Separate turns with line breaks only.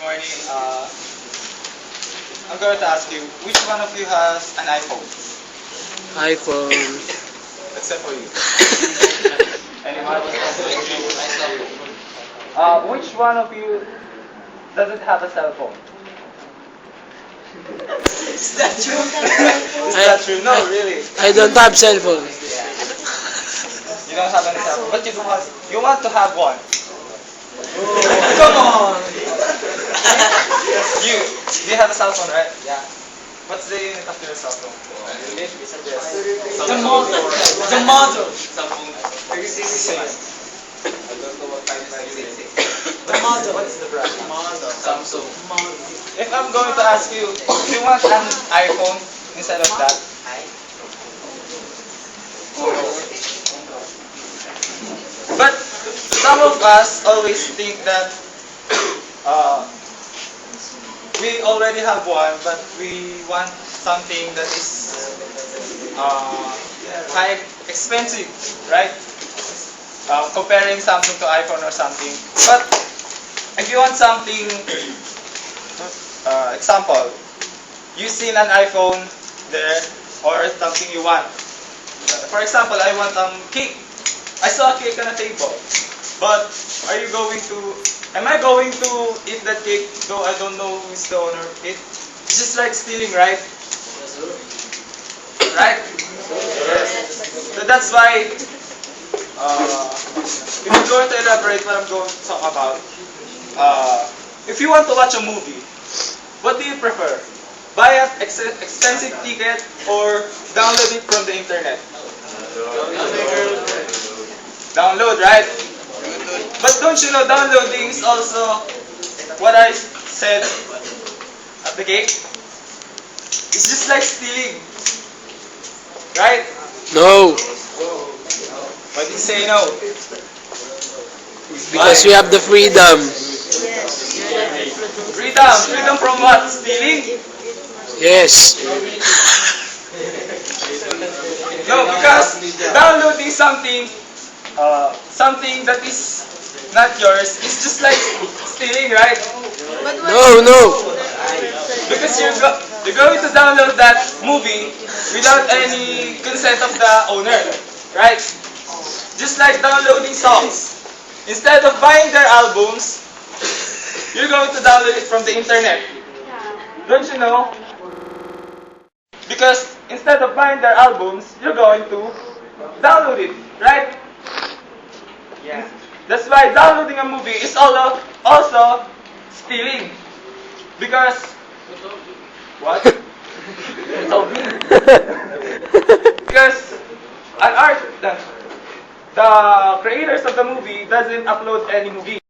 morning. I'm going to ask you, which one of you has an iPhone?
iPhone.
Except for you. Anyone? Which one of you doesn't have a cell phone? Is that true? Is that true? No, really.
I don't have cell phone.
You don't have any cell phone, but you want to have one. Come on! Do you have a cell phone, right? Yeah. What's the unit of your cell phone?
The model. The model.
The model. What's the brand? Samsung. If I'm going to ask you, do you want an iPhone instead of that? But some of us always think that we already have one, but we want something that is high expensive, right? Comparing something to iPhone or something. But if you want something, example, you seen an iPhone there or something you want. For example, I want cake. I saw a cake on a table. But am I going to eat that cake though I don't know who's the owner of it? It's just like stealing, right? Right? Yes. So that's why, if I'm going to elaborate what I'm going to talk about, if you want to watch a movie, what do you prefer? Buy an expensive ticket or download it from the internet? Download, right? But don't you know downloading is also what I said at the cake? It's just like stealing. Right?
No,
Why did you say no?
because we have the freedom.
Freedom. Freedom from what? Stealing?
Yes.
No, because downloading something that is not yours is just like stealing, right?
No.
Because you're going to download that movie without any consent of the owner, right? Just like downloading songs. Instead of buying their albums, you're going to download it from the internet. Don't you know? Because instead of buying their albums, you're going to download it, right? Yeah. That's why downloading a movie is also stealing. Because what? Because the creators of the movie doesn't upload any movie.